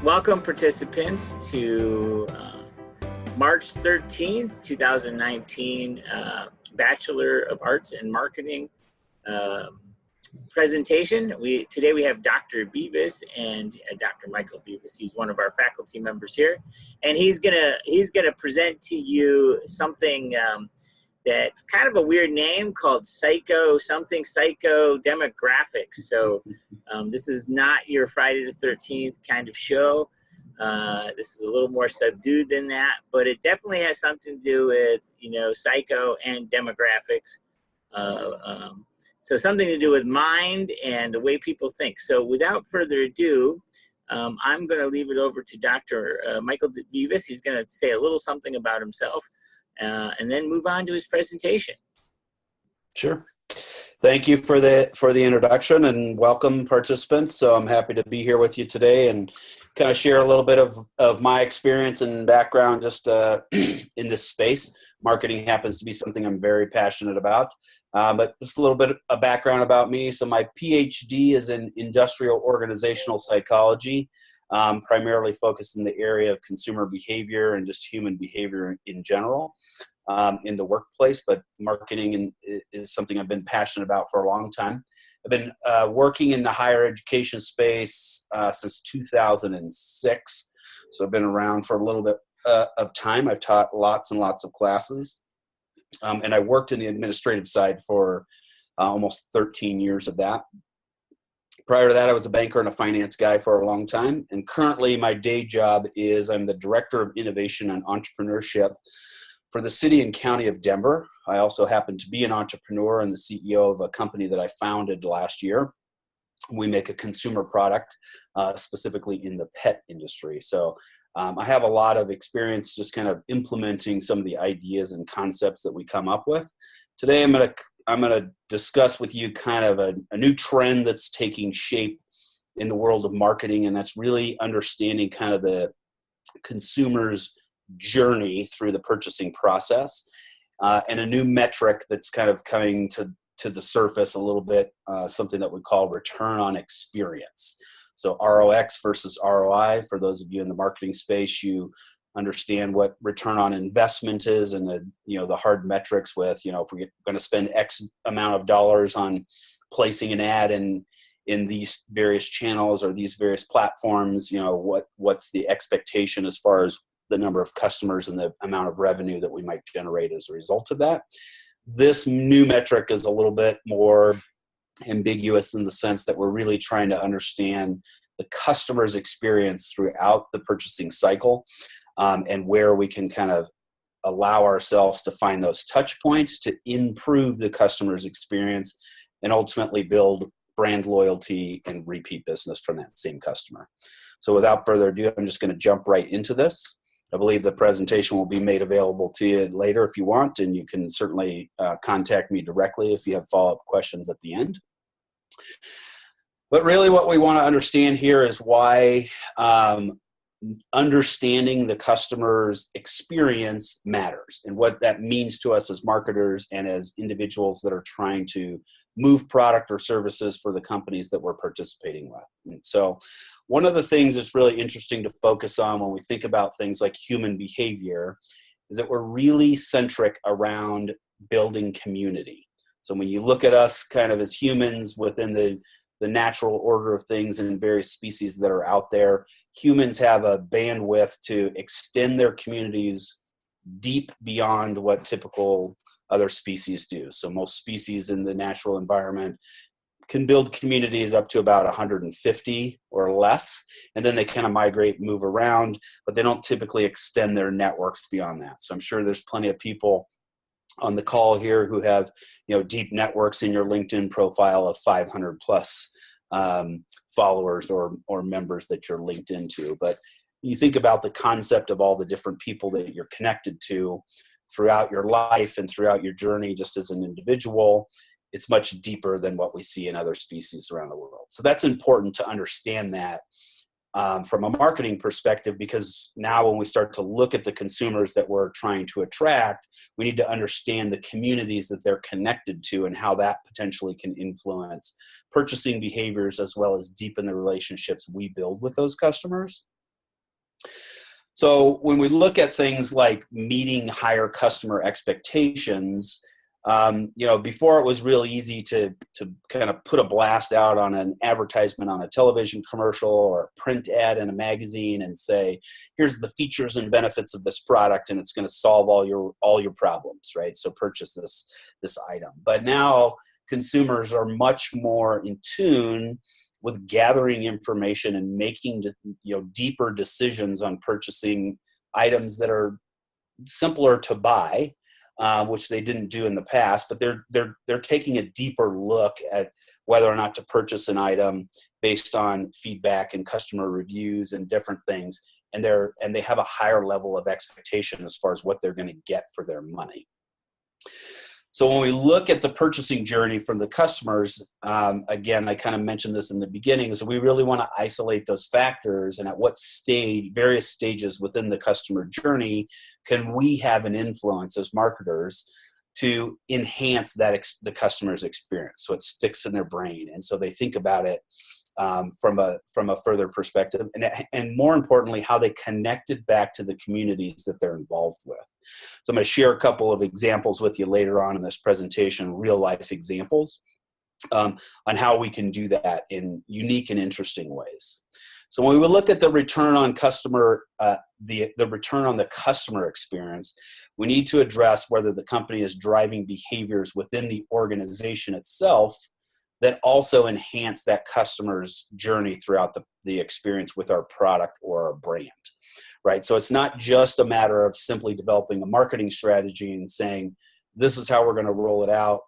Welcome, participants, to March 13th, 2019 Bachelor of Arts in Marketing presentation. Today we have Dr. Bevis and Dr. Michael Bevis. He's one of our faculty members here, and he's gonna present to you something that's kind of a weird name called psychodemographics. So this is not your Friday the 13th kind of show. This is a little more subdued than that, but it definitely has something to do with, psycho and demographics. So something to do with mind and the way people think. So without further ado, I'm going to leave it over to Dr. Michael Bevis. He's going to say a little something about himself and then move on to his presentation. Sure. Thank you for the introduction, and welcome, participants. So I'm happy to be here with you today and kind of share a little bit of my experience and background just in this space. Marketing happens to be something I'm very passionate about, but just a little bit of background about me. So my PhD is in industrial organizational psychology, primarily focused in the area of consumer behavior and just human behavior in general. In the workplace, but marketing is something I've been passionate about for a long time. I've been working in the higher education space since 2006, so I've been around for a little bit of time. I've taught lots and lots of classes, and I worked in the administrative side for almost 13 years of that. Prior to that, I was a banker and a finance guy for a long time, and currently my day job is I'm the Director of Innovation and Entrepreneurship for the city and county of Denver. I also happen to be an entrepreneur and the CEO of a company that I founded last year. We make a consumer product, specifically in the pet industry. So I have a lot of experience just kind of implementing some of the ideas and concepts that we come up with. Today, I'm gonna discuss with you kind of a new trend that's taking shape in the world of marketing, and that's really understanding kind of the consumer's journey through the purchasing process, and a new metric that's kind of coming to the surface a little bit, something that we call return on experience. So ROX versus ROI. For those of you in the marketing space, you understand what return on investment is, and the hard metrics with, if we're going to spend X amount of dollars on placing an ad in these various channels or these various platforms, what's the expectation as far as the number of customers and the amount of revenue that we might generate as a result of that. This new metric is a little bit more ambiguous in the sense that we're really trying to understand the customer's experience throughout the purchasing cycle, and where we can kind of allow ourselves to find those touch points to improve the customer's experience and ultimately build brand loyalty and repeat business from that same customer. So without further ado, I'm just going to jump right into this. I believe the presentation will be made available to you later if you want, and you can certainly contact me directly if you have follow-up questions at the end. But really what we want to understand here is why understanding the customer's experience matters, and what that means to us as marketers and as individuals that are trying to move product or services for the companies that we're participating with. And so one of the things that's really interesting to focus on when we think about things like human behavior is that we're really centric around building community. So when you look at us kind of as humans within the natural order of things and various species that are out there, humans have a bandwidth to extend their communities deep beyond what typical other species do. So most species in the natural environment can build communities up to about 150 or less, and then they kind of migrate, move around, but they don't typically extend their networks beyond that. So I'm sure there's plenty of people on the call here who have, deep networks in your LinkedIn profile of 500 plus followers or members that you're linked into. But you think about the concept of all the different people that you're connected to throughout your life and throughout your journey just as an individual. It's much deeper than what we see in other species around the world. So that's important to understand that from a marketing perspective, because now when we start to look at the consumers that we're trying to attract, we need to understand the communities that they're connected to and how that potentially can influence purchasing behaviors as well as deepen the relationships we build with those customers. So when we look at things like meeting higher customer expectations, before it was real easy to kind of put a blast out on an advertisement on a television commercial or a print ad in a magazine and say, here's the features and benefits of this product, and it's going to solve all your problems, right? So purchase this item. But now consumers are much more in tune with gathering information and making deeper decisions on purchasing items that are simpler to buy, which they didn't do in the past, but they're taking a deeper look at whether or not to purchase an item based on feedback and customer reviews and different things, and they have a higher level of expectation as far as what they're going to get for their money. So when we look at the purchasing journey from the customers, again, I kind of mentioned this in the beginning, is we really want to isolate those factors, and at what stage, various stages within the customer journey, can we have an influence as marketers to enhance the customer's experience so it sticks in their brain, and so they think about it from a further perspective, and more importantly, how they connect it back to the communities that they're involved with. So I'm going to share a couple of examples with you later on in this presentation, real life examples on how we can do that in unique and interesting ways. So when we look at the return on customer, the return on the customer experience, we need to address whether the company is driving behaviors within the organization itself that also enhance that customer's journey throughout the experience with our product or our brand. Right? So it's not just a matter of simply developing a marketing strategy and saying, this is how we're going to roll it out,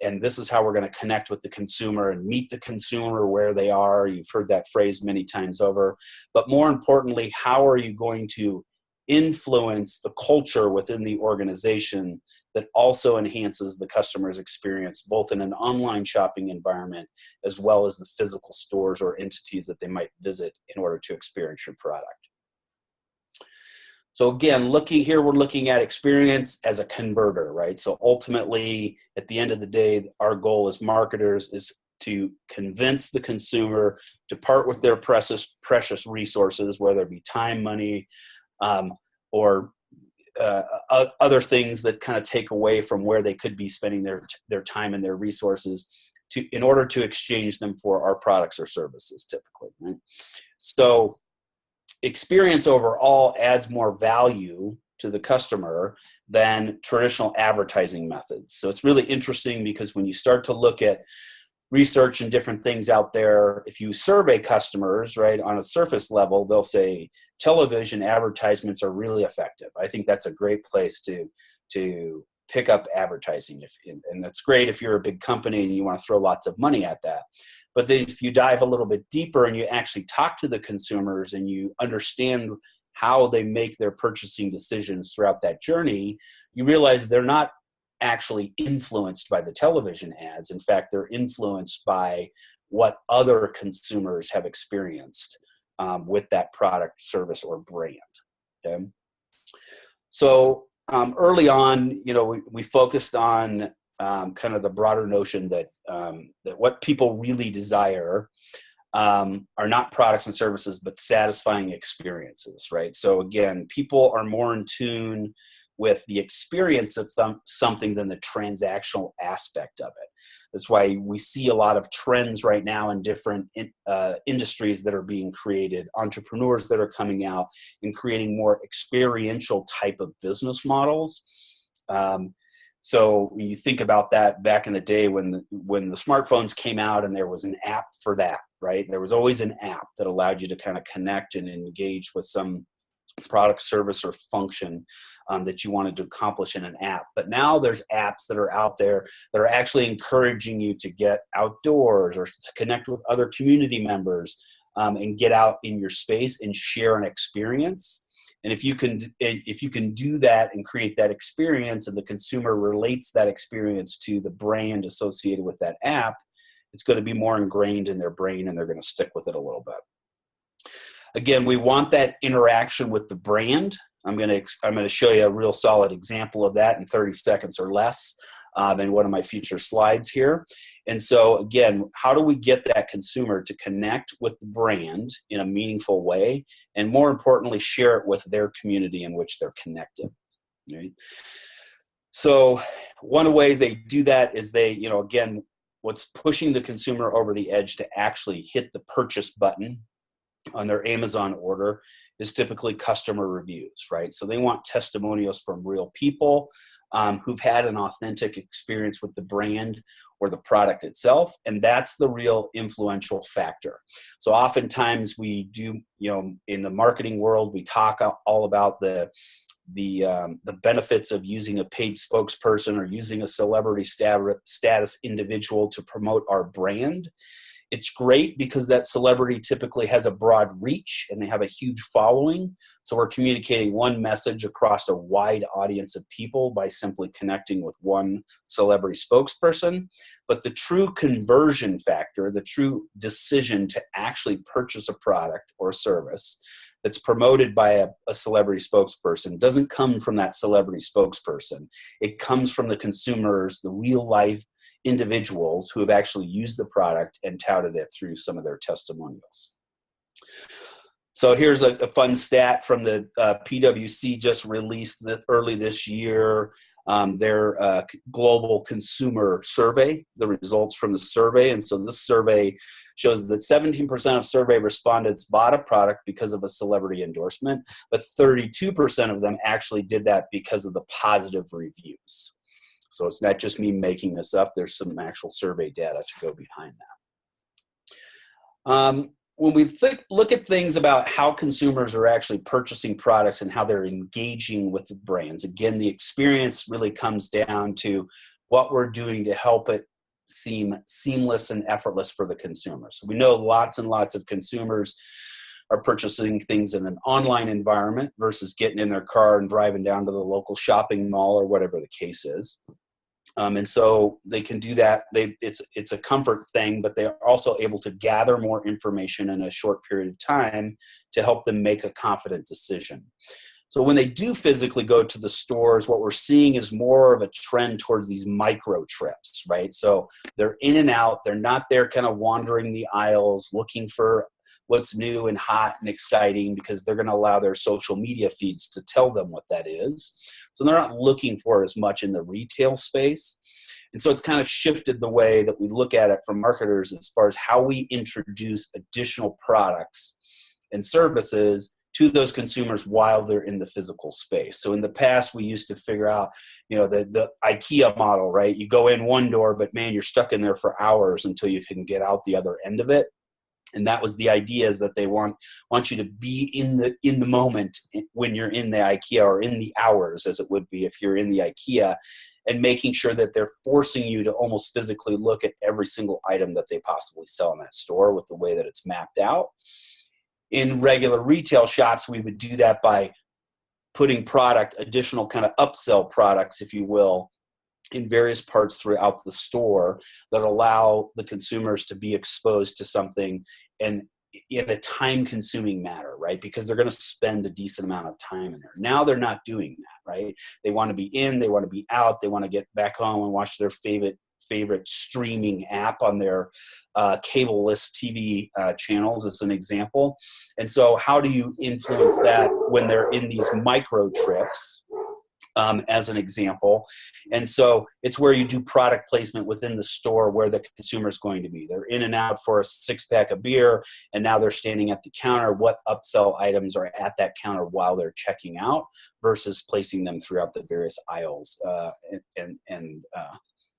and this is how we're going to connect with the consumer and meet the consumer where they are. You've heard that phrase many times over. But more importantly, how are you going to influence the culture within the organization that also enhances the customer's experience, both in an online shopping environment as well as the physical stores or entities that they might visit in order to experience your product. So again, we're looking at experience as a converter, right? So ultimately, at the end of the day, our goal as marketers is to convince the consumer to part with their precious resources, whether it be time, money, or other things that kind of take away from where they could be spending their time and their resources in order to exchange them for our products or services, typically, right? So experience overall adds more value to the customer than traditional advertising methods. So it's really interesting because when you start to look at research and different things out there, if you survey customers, right, on a surface level, they'll say television advertisements are really effective. I think that's a great place to pick up advertising, and that's great if you're a big company and you want to throw lots of money at that. But then if you dive a little bit deeper and you actually talk to the consumers and you understand how they make their purchasing decisions throughout that journey, you realize they're not actually influenced by the television ads. In fact, they're influenced by what other consumers have experienced with that product, service, or brand. Okay? So early on, we focused on kind of the broader notion that what people really desire are not products and services, but satisfying experiences, right? So again, people are more in tune with the experience of something than the transactional aspect of it. That's why we see a lot of trends right now in different industries that are being created, entrepreneurs that are coming out and creating more experiential type of business models. So when you think about that back in the day when the smartphones came out and there was an app for that, right? There was always an app that allowed you to kind of connect and engage with some product, service, or function that you wanted to accomplish in an app. But now there's apps that are out there that are actually encouraging you to get outdoors or to connect with other community members and get out in your space and share an experience. And if you can do that and create that experience, and the consumer relates that experience to the brand associated with that app, it's going to be more ingrained in their brain and they're going to stick with it a little bit. Again, we want that interaction with the brand. I'm going to show you a real solid example of that in 30 seconds or less in one of my future slides here. And so again, how do we get that consumer to connect with the brand in a meaningful way, and more importantly, share it with their community in which they're connected, right? So one of the ways they do that is they, again, what's pushing the consumer over the edge to actually hit the purchase button on their Amazon order is typically customer reviews, right? So they want testimonials from real people who've had an authentic experience with the brand or the product itself, and that's the real influential factor. So oftentimes we do, in the marketing world, we talk all about the benefits of using a paid spokesperson or using a celebrity status individual to promote our brand. It's great because that celebrity typically has a broad reach and they have a huge following. So we're communicating one message across a wide audience of people by simply connecting with one celebrity spokesperson. But the true conversion factor, the true decision to actually purchase a product or a service that's promoted by a celebrity spokesperson doesn't come from that celebrity spokesperson. It comes from the consumers, the real life individuals who have actually used the product and touted it through some of their testimonials. So here's a fun stat from the PwC just released early this year, their global consumer survey, the results from the survey. And so this survey shows that 17% of survey respondents bought a product because of a celebrity endorsement, but 32% of them actually did that because of the positive reviews. So it's not just me making this up. There's some actual survey data to go behind that. When we look at things about how consumers are actually purchasing products and how they're engaging with the brands, again, the experience really comes down to what we're doing to help it seem seamless and effortless for the consumer. So we know lots and lots of consumers are purchasing things in an online environment versus getting in their car and driving down to the local shopping mall or whatever the case is. And so they can do that. It's a comfort thing, but they're also able to gather more information in a short period of time to help them make a confident decision. So when they do physically go to the stores, what we're seeing is more of a trend towards these micro trips, right? So they're in and out. They're not there kind of wandering the aisles looking for what's new and hot and exciting, because they're going to allow their social media feeds to tell them what that is. So they're not looking for as much in the retail space. And so it's kind of shifted the way that we look at it from marketers as far as how we introduce additional products and services to those consumers while they're in the physical space. So in the past, we used to figure out, the IKEA model, right? You go in one door, but man, you're stuck in there for hours until you can get out the other end of it. And that was the idea, is that they want you to be in the moment when you're in the IKEA, or in the hours as it would be if you're in the IKEA, and making sure that they're forcing you to almost physically look at every single item that they possibly sell in that store with the way that it's mapped out. In regular retail shops, we would do that by putting additional kind of upsell products, if you will, in various parts throughout the store that allow the consumers to be exposed to something and in a time-consuming manner, right? Because they're going to spend a decent amount of time in there. Now they're not doing that, right? They want to be in, they want to be out, they want to get back home and watch their favorite streaming app on their cable-less TV channels, as an example. And so how do you influence that when they're in these micro trips? As an example. And so it's where you do product placement within the store where the consumer is going to be. They're in and out for a 6-pack of beer, and now they're standing at the counter. What upsell items are at that counter while they're checking out, versus placing them throughout the various aisles and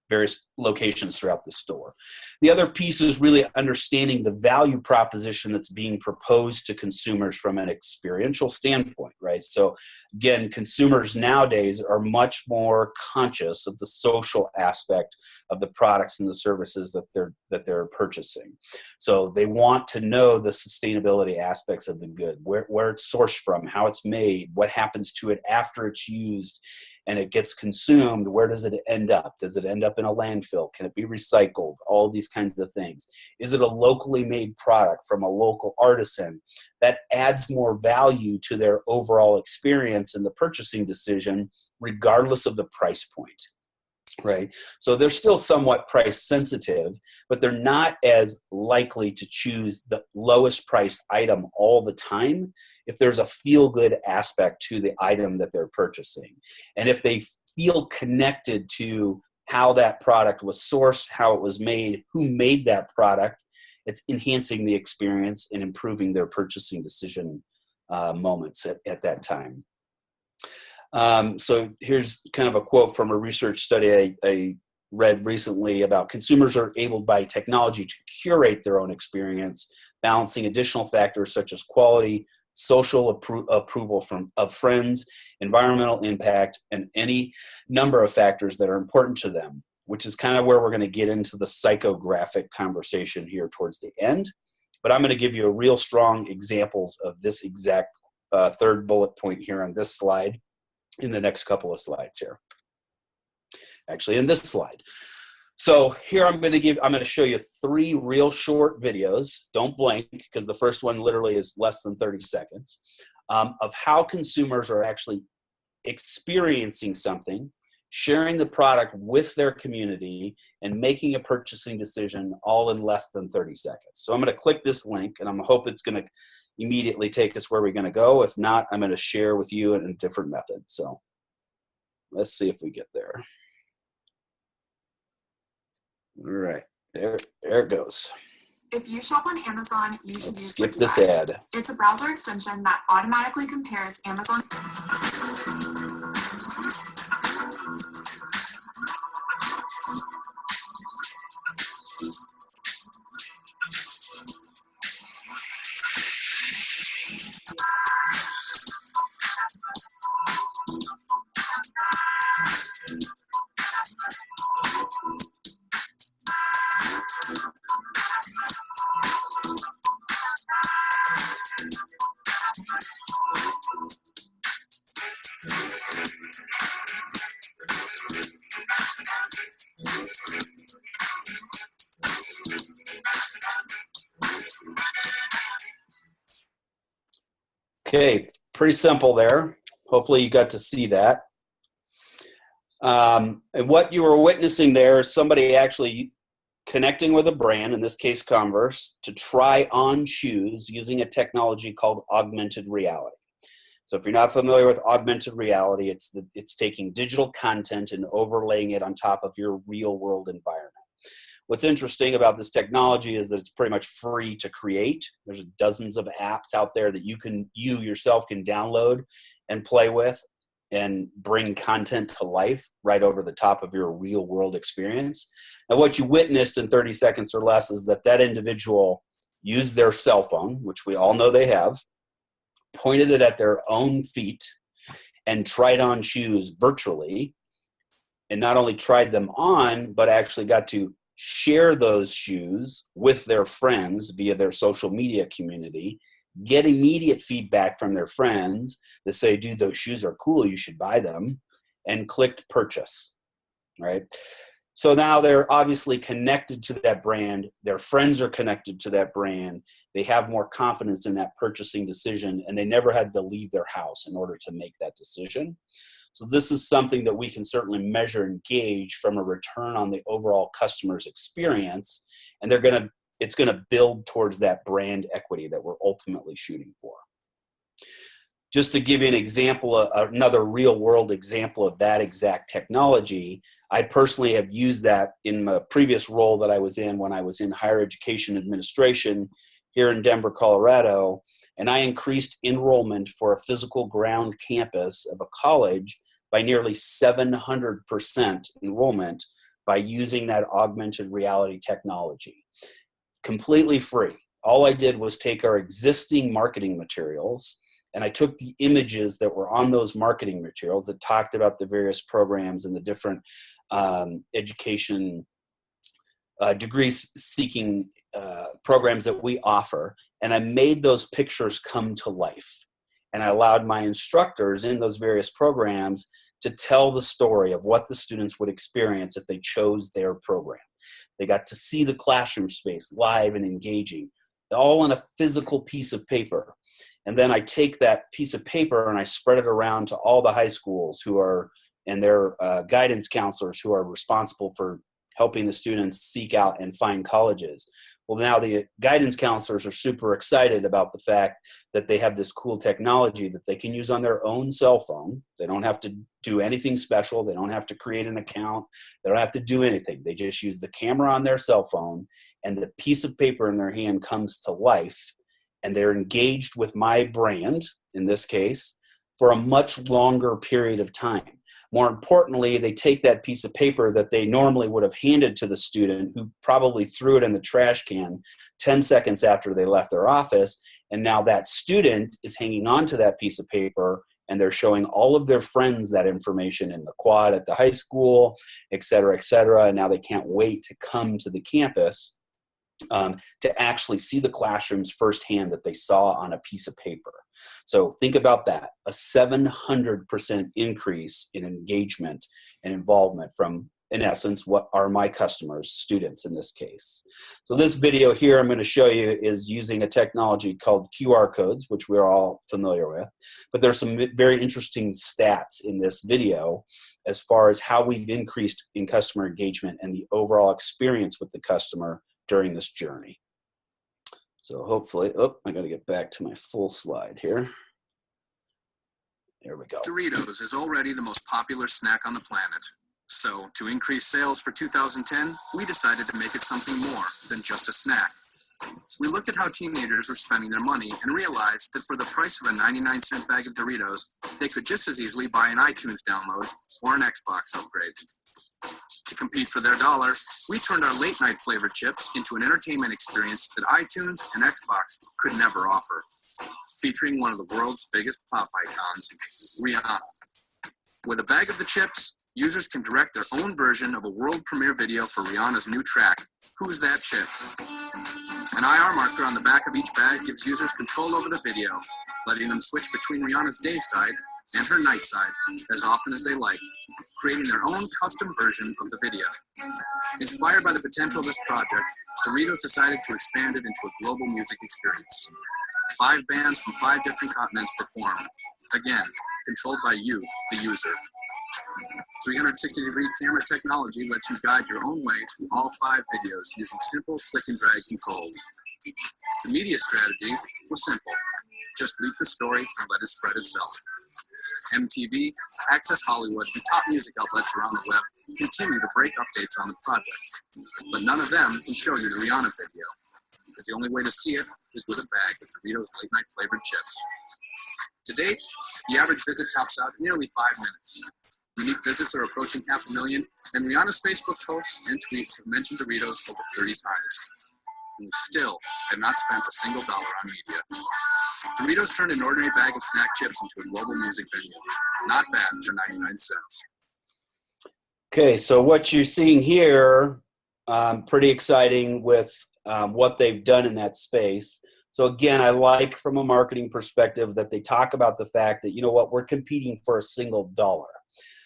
various locations throughout the store. The other piece is really understanding the value proposition that's being proposed to consumers from an experiential standpoint, right? So again, consumers nowadays are much more conscious of the social aspect of the products and the services that they're purchasing. So they want to know the sustainability aspects of the good, where it's sourced from, how it's made, what happens to it after it's used and it gets consumed. Where does it end up? Does it end up in a landfill? Can it be recycled? All these kinds of things. Is it a locally made product from a local artisan? That adds more value to their overall experience in the purchasing decision, regardless of the price point. right? So they're still somewhat price sensitive, but they're not as likely to choose the lowest priced item all the time if there's a feel-good aspect to the item that they're purchasing. And if they feel connected to how that product was sourced, how it was made, who made that product, it's enhancing the experience and improving their purchasing decision moments at that time. So here's kind of a quote from a research study I read recently about consumers are able by technology to curate their own experience, balancing additional factors such as quality, social approval of friends, environmental impact, and any number of factors that are important to them, which is kind of where we're going to get into the psychographic conversation here towards the end. But I'm going to give you a real strong examples of this exact third bullet point here on this slide in the next couple of slides here. Actually, in this slide. So here I'm going to show you 3 real short videos. Don't blink, because the first one literally is less than 30 seconds, of how consumers are actually experiencing something, sharing the product with their community, and making a purchasing decision all in less than 30 seconds. So I'm going to click this link, and I'm hope it's going to immediately take us where we're going to go. If not, I'm going to share with you in a different method. So let's see if we get there. All right, there it goes. If you shop on Amazon, you should use skip this ad. It's a browser extension that automatically compares Amazon. Okay, pretty simple there. Hopefully you got to see that. And what you were witnessing there is somebody actually connecting with a brand, in this case Converse, to try on shoes using a technology called augmented reality. So if you're not familiar with augmented reality, it's taking digital content and overlaying it on top of your real world environment. What's interesting about this technology is that it's pretty much free to create. There's dozens of apps out there that you yourself can download and play with and bring content to life right over the top of your real world experience. And what you witnessed in 30 seconds or less is that individual used their cell phone, which we all know they have, pointed it at their own feet and tried on shoes virtually, and not only tried them on, but actually got to share those shoes with their friends via their social media community, get immediate feedback from their friends that say, dude, those shoes are cool, you should buy them, and clicked purchase, right? So now they're obviously connected to that brand. Their friends are connected to that brand. They have more confidence in that purchasing decision, and they never had to leave their house in order to make that decision. So this is something that we can certainly measure and gauge from a return on the overall customer's experience, and it's going to build towards that brand equity that we're ultimately shooting for. Just to give you an example, another real world example of that exact technology, I personally have used that in my previous role that I was in when I was in higher education administration here in Denver, Colorado, and I increased enrollment for a physical ground campus of a college by nearly 700% enrollment by using that augmented reality technology. Completely free. All I did was take our existing marketing materials, and I took the images that were on those marketing materials that talked about the various programs and the different education degree-seeking programs that we offer, and I made those pictures come to life. And I allowed my instructors in those various programs to tell the story of what the students would experience if they chose their program. They got to see the classroom space live and engaging, all on a physical piece of paper. And then I take that piece of paper and I spread it around to all the high schools who are and their guidance counselors who are responsible for helping the students seek out and find colleges. Well, now the guidance counselors are super excited about the fact that they have this cool technology that they can use on their own cell phone. They don't have to do anything special. They don't have to create an account. They don't have to do anything. They just use the camera on their cell phone, and the piece of paper in their hand comes to life, and they're engaged with my brand, in this case, for a much longer period of time. More importantly, they take that piece of paper that they normally would have handed to the student, who probably threw it in the trash can 10 seconds after they left their office, and now that student is hanging on to that piece of paper, and they're showing all of their friends that information in the quad at the high school, et cetera, and now they can't wait to come to the campus to actually see the classrooms firsthand that they saw on a piece of paper. So think about that, a 700% increase in engagement and involvement from, in essence, what are my customers, students in this case. So this video here I'm going to show you is using a technology called QR codes, which we're all familiar with. But there's some very interesting stats in this video as far as how we've increased in customer engagement and the overall experience with the customer during this journey. So hopefully, I got to get back to my full slide here. There we go. Doritos is already the most popular snack on the planet. So to increase sales for 2010, we decided to make it something more than just a snack. We looked at how teenagers were spending their money and realized that for the price of a 99-cent bag of Doritos, they could just as easily buy an iTunes download or an Xbox upgrade. To compete for their dollar, we turned our late-night flavored chips into an entertainment experience that iTunes and Xbox could never offer, featuring one of the world's biggest pop icons, Rihanna. With a bag of the chips, users can direct their own version of a world premiere video for Rihanna's new track, Who's That Chick? An IR marker on the back of each bag gives users control over the video, letting them switch between Rihanna's day side and her night side as often as they like, creating their own custom version of the video. Inspired by the potential of this project, Doritos decided to expand it into a global music experience. 5 bands from 5 different continents performed, again, controlled by you, the user. 360-degree camera technology lets you guide your own way through all 5 videos using simple click and drag controls. The media strategy was simple. Just leak the story and let it spread itself. MTV, Access Hollywood, and top music outlets around the web continue to break updates on the project, but none of them can show you the Rihanna video, because the only way to see it is with a bag of Doritos late-night flavored chips. To date, the average visit tops out nearly 5 minutes. Unique visits are approaching 500,000, and Rihanna's Facebook posts and tweets have mentioned Doritos over 30 times. And we still have not spent a single dollar on media. Doritos turned an ordinary bag of snack chips into a global music venue. Not bad for 99 cents. Okay, so what you're seeing here, pretty exciting with what they've done in that space. So again, I like from a marketing perspective that they talk about the fact that, you know what, we're competing for a single dollar.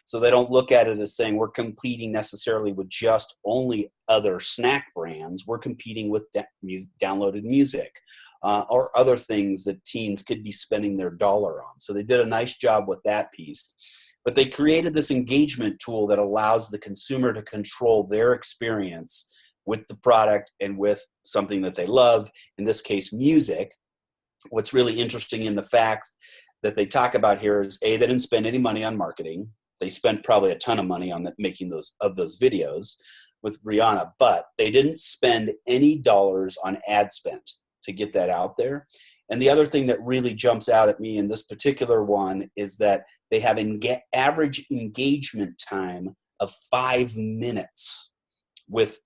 So they don't look at it as saying we're competing necessarily with just only other snack brands. We're competing with downloaded music or other things that teens could be spending their dollar on. So they did a nice job with that piece. But they created this engagement tool that allows the consumer to control their experience with the product and with something that they love, in this case, music. What's really interesting in the facts that they talk about here is, A, they didn't spend any money on marketing. They spent probably a ton of money on making those videos with Rihanna, but they didn't spend any dollars on ad spend to get that out there. And the other thing that really jumps out at me in this particular one is that they have an average engagement time of 5 minutes with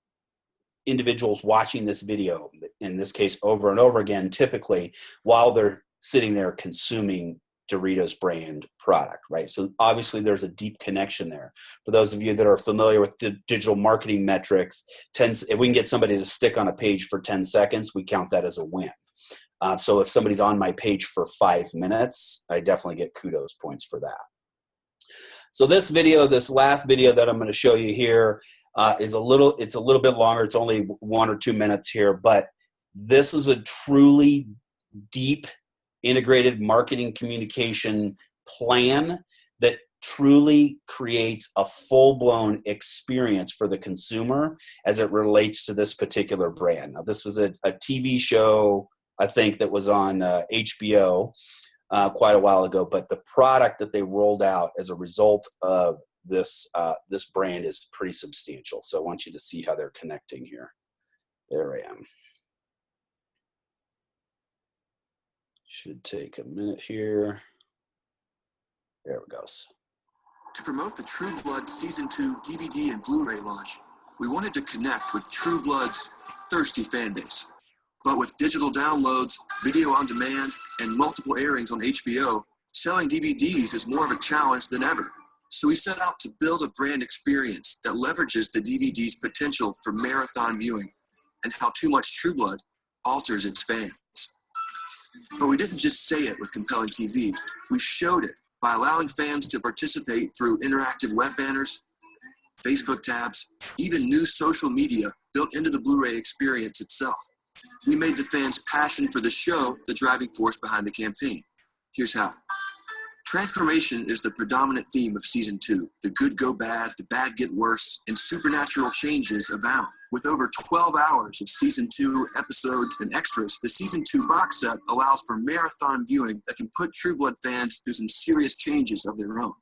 individuals watching this video, in this case over and over again, typically while they're sitting there consuming Doritos brand product, right? So obviously there's a deep connection there. For those of you that are familiar with digital marketing metrics, if we can get somebody to stick on a page for 10 seconds, we count that as a win. So if somebody's on my page for 5 minutes, I definitely get kudos points for that. So this last video that I'm going to show you here it's a little bit longer. It's only 1 or 2 minutes here, but this is a truly deep integrated marketing communication plan that truly creates a full-blown experience for the consumer as it relates to this particular brand. Now, this was a TV show, I think, that was on HBO quite a while ago, but the product that they rolled out as a result of this brand is pretty substantial. So I want you to see how they're connecting here. There I am. Should take a minute here. There it goes. To promote the True Blood Season 2 DVD and Blu-ray launch, we wanted to connect with True Blood's thirsty fan base. But with digital downloads, video on demand, and multiple airings on HBO, selling DVDs is more of a challenge than ever. So we set out to build a brand experience that leverages the DVD's potential for marathon viewing and how Too Much True Blood alters its fans. But we didn't just say it with compelling TV, we showed it by allowing fans to participate through interactive web banners, Facebook tabs, even new social media built into the Blu-ray experience itself. We made the fans' passion for the show the driving force behind the campaign. Here's how. Transformation is the predominant theme of Season 2. The good go bad, the bad get worse, and supernatural changes abound. With over 12 hours of Season 2 episodes and extras, the Season 2 box set allows for marathon viewing that can put True Blood fans through some serious changes of their own.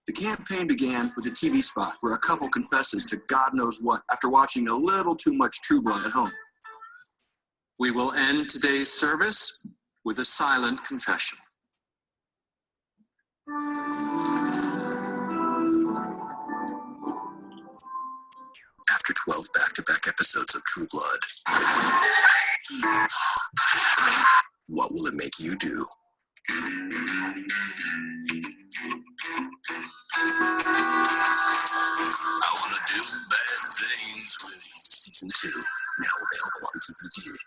The campaign began with a TV spot where a couple confesses to God knows what after watching a little too much True Blood at home. We will end today's service with a silent confession. After 12 back-to-back episodes of True Blood, what will it make you do? I want to do bad things with you. Season 2, now available on DVD.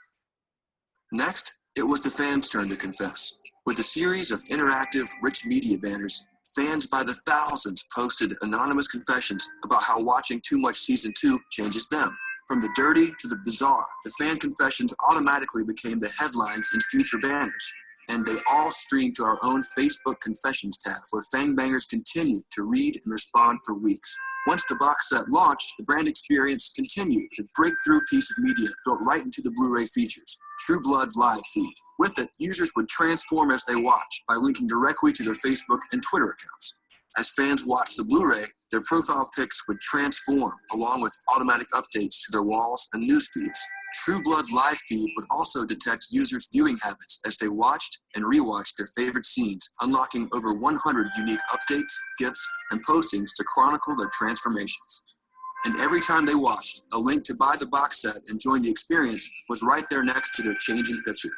Next, it was the fans' turn to confess. With a series of interactive, rich media banners, fans by the thousands posted anonymous confessions about how watching Too Much Season 2 changes them. From the dirty to the bizarre, the fan confessions automatically became the headlines in future banners. And they all streamed to our own Facebook Confessions tab, where fangbangers continued to read and respond for weeks. Once the box set launched, the brand experience continued, the breakthrough piece of media built right into the Blu-ray features, True Blood Live Feed. With it, users would transform as they watched by linking directly to their Facebook and Twitter accounts. As fans watched the Blu-ray, their profile pics would transform, along with automatic updates to their walls and news feeds. True Blood Live Feed would also detect users' viewing habits as they watched and rewatched their favorite scenes, unlocking over 100 unique updates, gifs, and postings to chronicle their transformations. And every time they watched, a link to buy the box set and join the experience was right there next to their changing picture.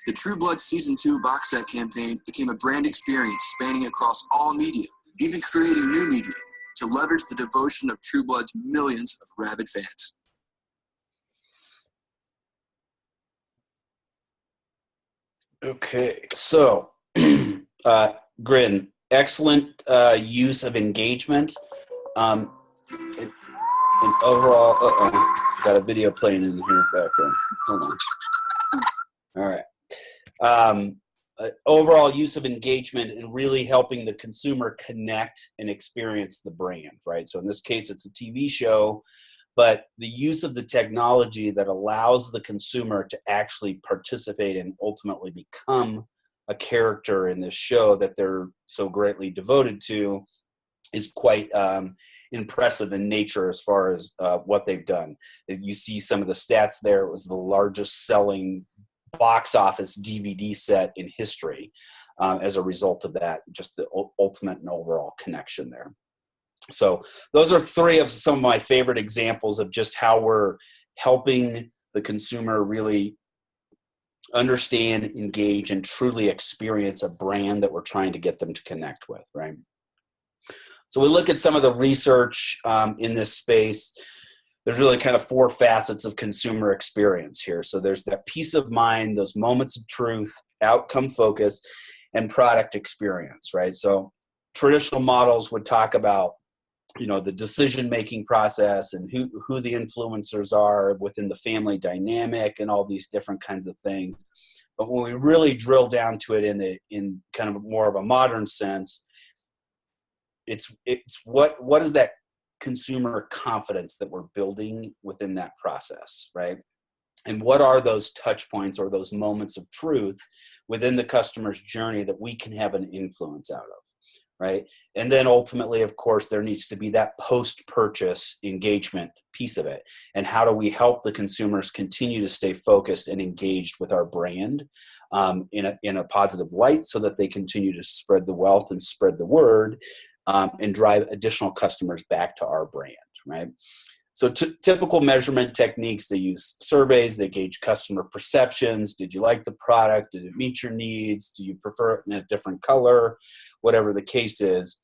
The True Blood Season 2 box set campaign became a brand experience spanning across all media, even creating new media to leverage the devotion of True Blood's millions of rabid fans. Okay, so Grin, excellent use of engagement. And overall, got a video playing in here background. Hold on. All right. Overall use of engagement and really helping the consumer connect and experience the brand, right? So in this case, it's a TV show, but the use of the technology that allows the consumer to actually participate and ultimately become a character in this show that they're so greatly devoted to is quite impressive in nature as far as what they've done. You see some of the stats there. It was the largest selling box office DVD set in history as a result of that, just the ultimate and overall connection there. So those are three of some of my favorite examples of just how we're helping the consumer really understand, engage, and truly experience a brand that we're trying to get them to connect with, right? So we look at some of the research in this space. There's really kind of four facets of consumer experience here. So there's that peace of mind, those moments of truth, outcome focus, and product experience, right? So traditional models would talk about, you know, the decision-making process and who the influencers are within the family dynamic and all these different kinds of things. But when we really drill down to it in kind of more of a modern sense, it's what is that consumer confidence that we're building within that process, right? And what are those touch points or those moments of truth within the customer's journey that we can have an influence out of, right? And then ultimately, of course, there needs to be that post-purchase engagement piece of it. And how do we help the consumers continue to stay focused and engaged with our brand in a positive light, so that they continue to spread the wealth and spread the word and drive additional customers back to our brand, right? So typical measurement techniques, they use surveys, they gauge customer perceptions. Did you like the product? Did it meet your needs? Do you prefer it in a different color? Whatever the case is.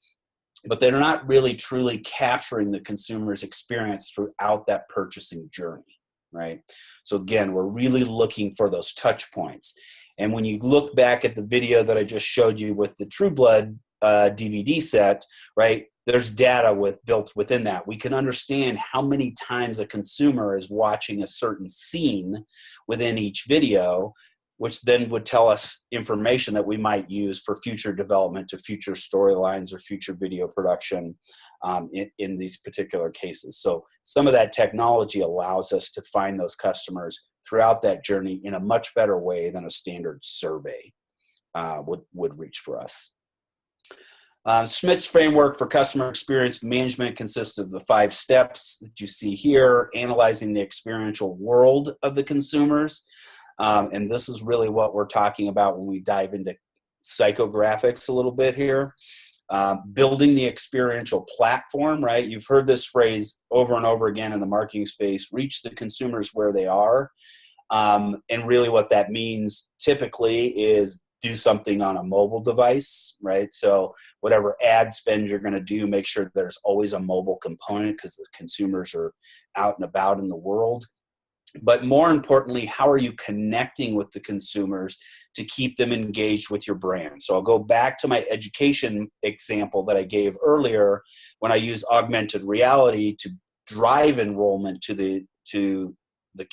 But they're not really truly capturing the consumer's experience throughout that purchasing journey, right? So again, we're really looking for those touch points. And when you look back at the video that I just showed you with the True Blood DVD set, right? There's data built within that. We can understand how many times a consumer is watching a certain scene within each video, which then would tell us information that we might use for future development to future storylines or future video production in these particular cases. So some of that technology allows us to find those customers throughout that journey in a much better way than a standard survey would reach for us. Schmidt's framework for customer experience management consists of the 5 steps that you see here: analyzing the experiential world of the consumers. And this is really what we're talking about when we dive into psychographics a little bit here. Building the experiential platform, right? You've heard this phrase over and over again in the marketing space: reach the consumers where they are. And really what that means typically is do something on a mobile device, right? So whatever ad spend you're going to do, make sure there's always a mobile component, because the consumers are out and about in the world. But more importantly, how are you connecting with the consumers to keep them engaged with your brand? So I'll go back to my education example that I gave earlier, when I use augmented reality to drive enrollment to the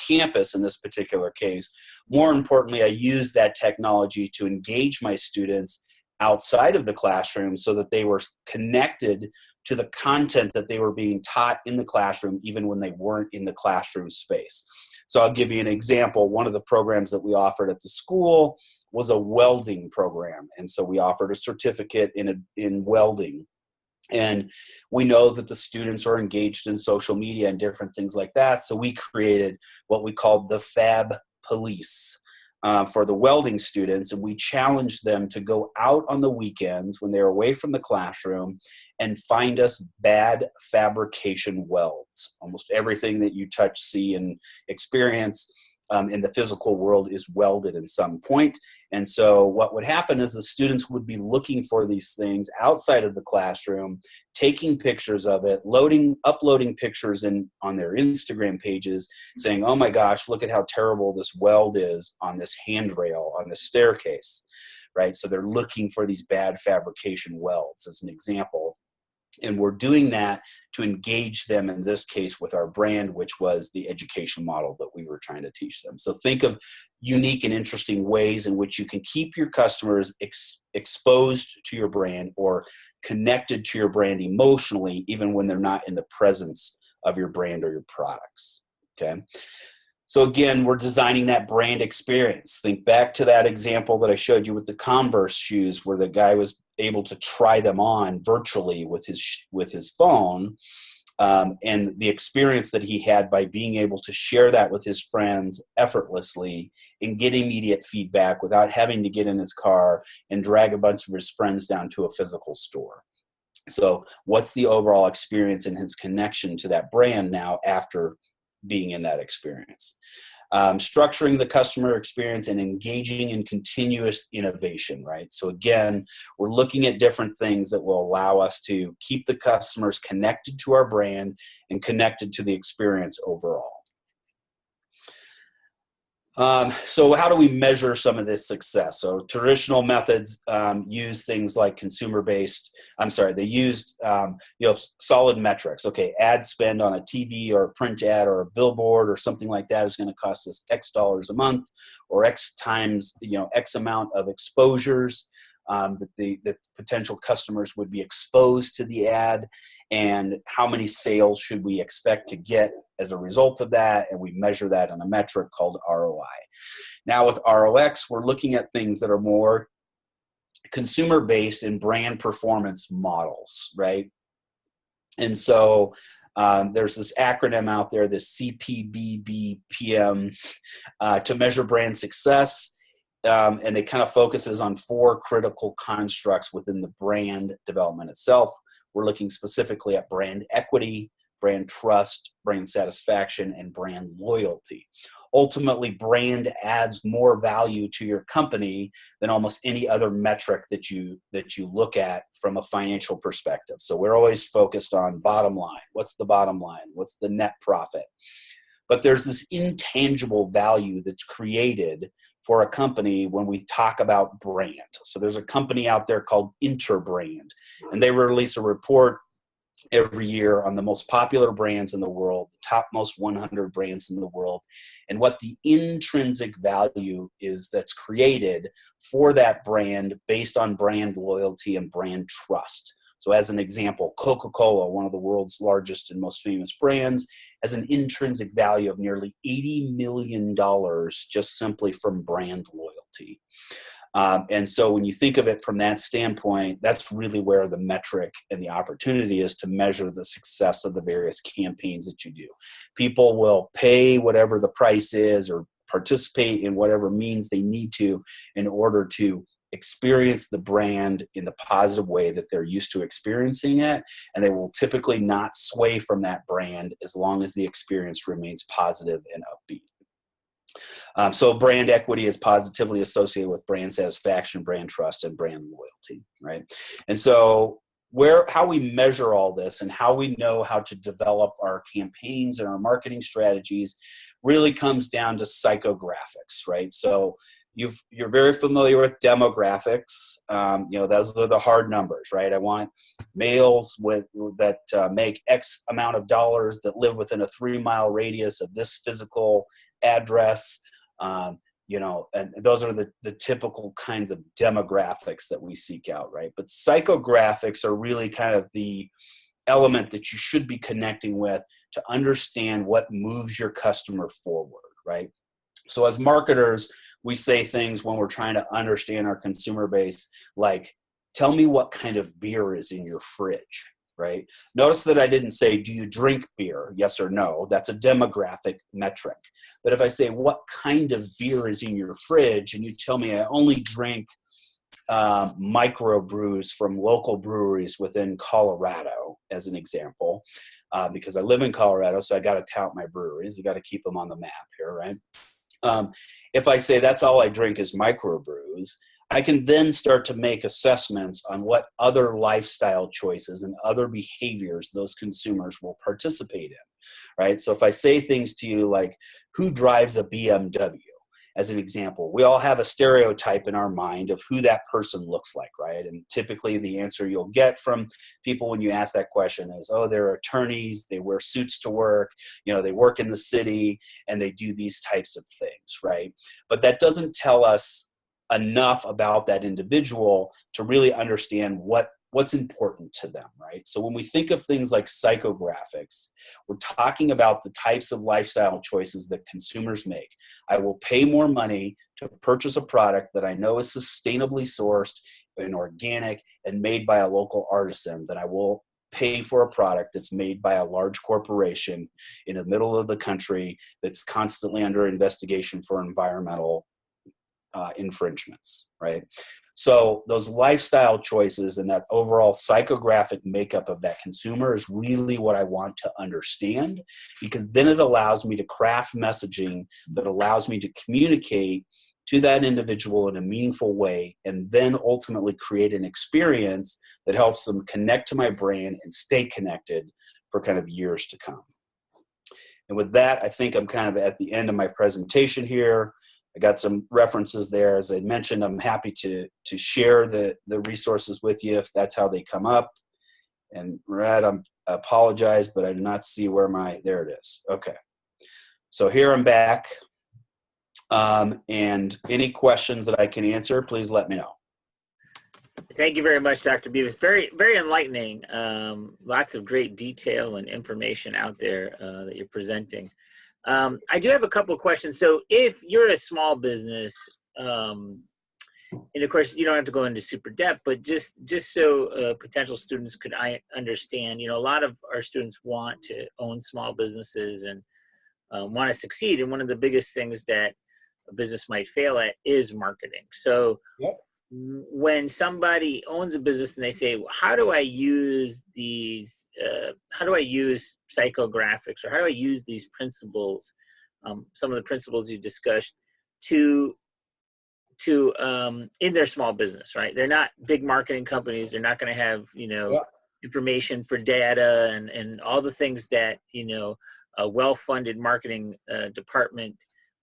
campus in this particular case. More importantly, I use that technology to engage my students outside of the classroom so that they were connected to the content that they were being taught in the classroom, even when they weren't in the classroom space. So I'll give you an example. One of the programs that we offered at the school was a welding program. And so we offered a certificate in welding. And we know that the students are engaged in social media and different things like that. So we created what we called the Fab Police for the welding students. And we challenged them to go out on the weekends when they're away from the classroom and find us bad fabrication welds. Almost everything that you touch, see, and experience in the physical world is welded in some point. And so what would happen is the students would be looking for these things outside of the classroom, taking pictures of it, uploading pictures on their Instagram pages, saying, oh my gosh, look at how terrible this weld is on this handrail, on the staircase, right? So they're looking for these bad fabrication welds as an example. And we're doing that to engage them, in this case, with our brand, which was the education model that we were trying to teach them. So think of unique and interesting ways in which you can keep your customers exposed to your brand or connected to your brand emotionally, even when they're not in the presence of your brand or your products, okay? So again, we're designing that brand experience. Think back to that example that I showed you with the Converse shoes, where the guy was able to try them on virtually with his phone, and the experience that he had by being able to share that with his friends effortlessly and get immediate feedback without having to get in his car and drag a bunch of his friends down to a physical store. So what's the overall experience and his connection to that brand now after being in that experience? Structuring the customer experience and engaging in continuous innovation, right? So again, we're looking at different things that will allow us to keep the customers connected to our brand and connected to the experience overall. So how do we measure some of this success? So traditional methods use things like they used solid metrics. Okay, ad spend on a TV or a print ad or a billboard or something like that is going to cost us X dollars a month, or X times X amount of exposures. that potential customers would be exposed to the ad, and how many sales should we expect to get as a result of that, and we measure that on a metric called ROI. Now with ROX, we're looking at things that are more consumer-based and brand performance models, right? And so there's this acronym out there, the CPBBPM, to measure brand success. And it kind of focuses on 4 critical constructs within the brand development itself. We're looking specifically at brand equity, brand trust, brand satisfaction, and brand loyalty. Ultimately, brand adds more value to your company than almost any other metric that you look at from a financial perspective. So we're always focused on bottom line. What's the bottom line? What's the net profit? But there's this intangible value that's created for a company when we talk about brand. So there's a company out there called Interbrand, and they release a report every year on the most popular brands in the world, the top most 100 brands in the world, and what the intrinsic value is that's created for that brand based on brand loyalty and brand trust. So as an example, Coca-Cola, one of the world's largest and most famous brands, has an intrinsic value of nearly $80 million just simply from brand loyalty. And so when you think of it from that standpoint, that's really where the metric and the opportunity is to measure the success of the various campaigns that you do. People will pay whatever the price is or participate in whatever means they need to in order to experience the brand in the positive way that they're used to experiencing it. And they will typically not sway from that brand as long as the experience remains positive and upbeat. So brand equity is positively associated with brand satisfaction, brand trust, and brand loyalty, right? And so how we measure all this and how we know how to develop our campaigns and our marketing strategies really comes down to psychographics, right? So you're very familiar with demographics. Those are the hard numbers, right? I want males that make X amount of dollars that live within a 3-mile radius of this physical address. And those are the typical kinds of demographics that we seek out, right? But psychographics are really kind of the element that you should be connecting with to understand what moves your customer forward, right? So as marketers, we say things when we're trying to understand our consumer base, like, tell me what kind of beer is in your fridge, right? Notice that I didn't say, do you drink beer? Yes or no. That's a demographic metric. But if I say, what kind of beer is in your fridge, and you tell me I only drink microbrews from local breweries within Colorado, as an example, because I live in Colorado, so I got to tout my breweries. You got to keep them on the map here, right? If I say that's all I drink is microbrews, I can then start to make assessments on what other lifestyle choices and other behaviors those consumers will participate in, right? So if I say things to you like, who drives a BMW, as an example, we all have a stereotype in our mind of who that person looks like, right? And typically the answer you'll get from people when you ask that question is, oh, they're attorneys, they wear suits to work, they work in the city, and they do these types of things, right? But that doesn't tell us enough about that individual to really understand what's important to them, right? So when we think of things like psychographics, we're talking about the types of lifestyle choices that consumers make. I will pay more money to purchase a product that I know is sustainably sourced and organic and made by a local artisan than I will pay for a product that's made by a large corporation in the middle of the country that's constantly under investigation for environmental infringements, right? So those lifestyle choices and that overall psychographic makeup of that consumer is really what I want to understand, because then it allows me to craft messaging that allows me to communicate to that individual in a meaningful way, and then ultimately create an experience that helps them connect to my brand and stay connected for kind of years to come. And with that, I think I'm kind of at the end of my presentation here. I got some references there. As I mentioned, I'm happy to share the resources with you if that's how they come up. And Murad, I apologize, but I do not see where there it is. Okay. So here I'm back. And any questions that I can answer, please let me know. Thank you very much, Dr. Bevis. Very, very enlightening. Lots of great detail and information out there that you're presenting. I do have a couple of questions. So if you're a small business, and of course, you don't have to go into super depth, but just so potential students could understand, a lot of our students want to own small businesses and want to succeed. And one of the biggest things that a business might fail at is marketing. So Yep. When somebody owns a business and they say, well, how do I use these, how do I use psychographics, or how do I use these principles, some of the principles you discussed to in their small business, right? They're not big marketing companies. They're not going to have, information for data and all the things that, a well-funded marketing department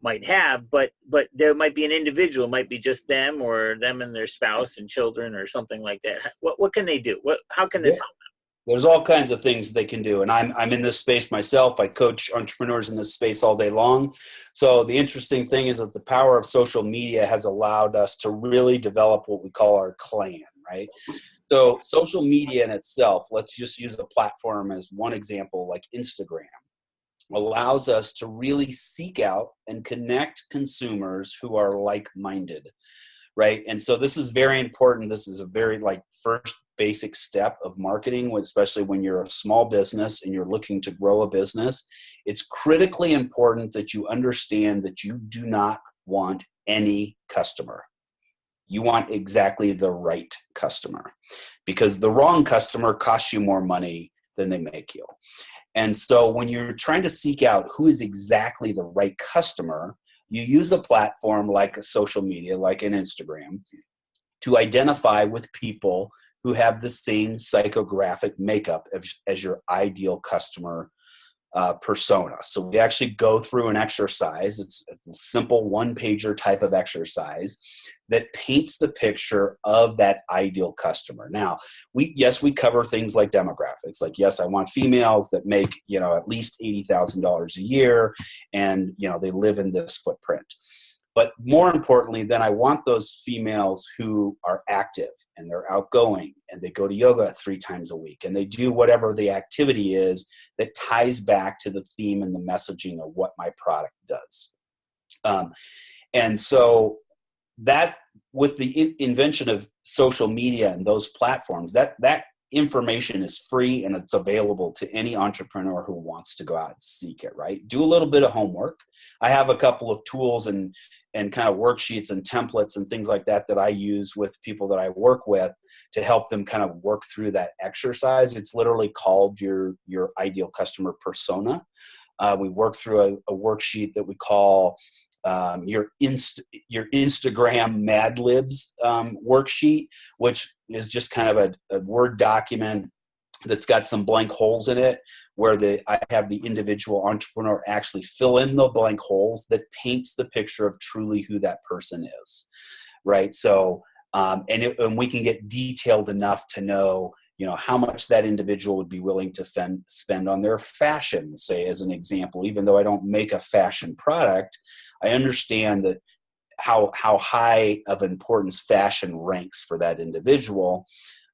might have, but there might be an individual, might be just them or them and their spouse and children or something like that. What can they do? How can this help them? There's all kinds of things they can do. And I'm in this space myself. I coach entrepreneurs in this space all day long. So the interesting thing is that the power of social media has allowed us to really develop what we call our clan, right? So social media in itself, let's just use a platform as one example, like Instagram, allows us to really seek out and connect consumers who are like-minded, right? And so this is very important. This is a very first basic step of marketing, especially when you're a small business and you're looking to grow a business. It's critically important that you understand that you do not want any customer. You want exactly the right customer, because the wrong customer costs you more money than they make you. And so when you're trying to seek out who is exactly the right customer, you use a platform like a social media, like an Instagram, to identify with people who have the same psychographic makeup as your ideal customer persona. So we actually go through an exercise. It's a simple one-pager type of exercise that paints the picture of that ideal customer. Now, we cover things like demographics. Like, yes, I want females that make, at least $80,000 a year, and, they live in this footprint. But more importantly, then I want those females who are active and they're outgoing and they go to yoga 3 times a week and they do whatever the activity is that ties back to the theme and the messaging of what my product does. And so that, with the invention of social media and those platforms, that information is free and it's available to any entrepreneur who wants to go out and seek it, right? Do a little bit of homework. I have a couple of tools and kind of worksheets and templates and things like that I use with people that I work with to help them kind of work through that exercise. It's literally called your ideal customer persona. We work through a worksheet that we call your Instagram Mad Libs worksheet, which is just kind of a Word document that's got some blank holes in it, where I have the individual entrepreneur actually fill in the blank holes that paints the picture of truly who that person is, right? So, and we can get detailed enough to know, how much that individual would be willing to spend on their fashion, say, as an example. Even though I don't make a fashion product, I understand that how high of importance fashion ranks for that individual.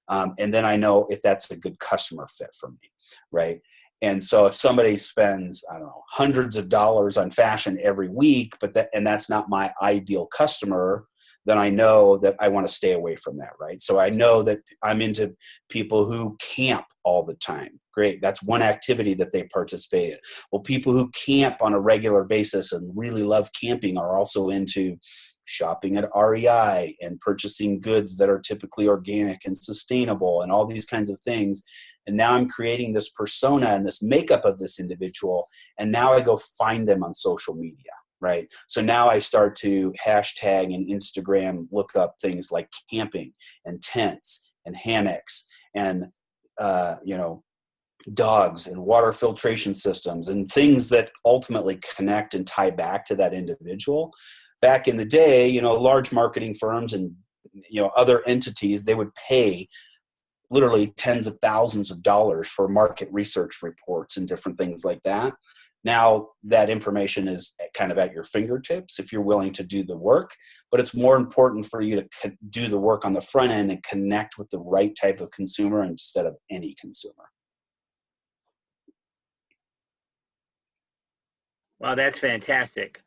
And then I know if that's a good customer fit for me, right? And so if somebody spends, hundreds of dollars on fashion every week, and that's not my ideal customer, then I know that I want to stay away from that, right? So I know that I'm into people who camp all the time. Great. That's one activity that they participate in. Well, people who camp on a regular basis and really love camping are also into shopping at REI and purchasing goods that are typically organic and sustainable and all these kinds of things. And now I'm creating this persona and this makeup of this individual. And now I go find them on social media, right? So now I start to hashtag and Instagram look up things like camping and tents and hammocks and, dogs and water filtration systems and things that ultimately connect and tie back to that individual. Back in the day, large marketing firms and, other entities, they would pay literally tens of thousands of dollars for market research reports and different things like that. Now that information is kind of at your fingertips if you're willing to do the work, but it's more important for you to do the work on the front end and connect with the right type of consumer instead of any consumer. Wow, that's fantastic.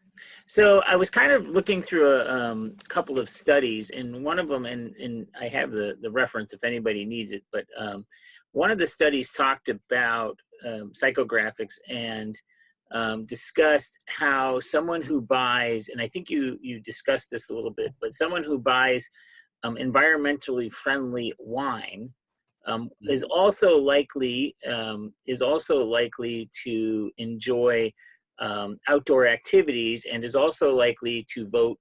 So I was kind of looking through a couple of studies, and one of them, and I have the reference if anybody needs it, but one of the studies talked about psychographics and discussed how someone who buys, and I think you discussed this a little bit, but someone who buys environmentally friendly wine is also likely to enjoy outdoor activities, and is also likely to vote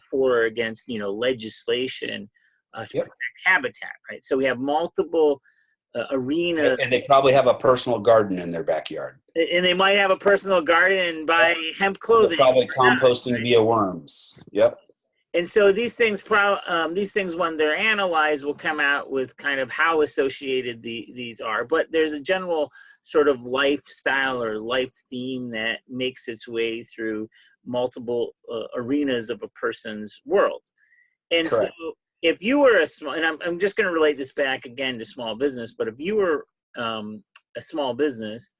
for or against, legislation to protect habitat, right? So we have multiple arenas. And they probably have a personal garden in their backyard. And they might have a personal garden and buy hemp clothing. They're probably composting via worms. Yep. And so these things, when they're analyzed, will come out with kind of how associated these are. But there's a general sort of lifestyle or life theme that makes its way through multiple arenas of a person's world. And Correct. So if you were and I'm just going to relate this back again to small business, but if you were a small business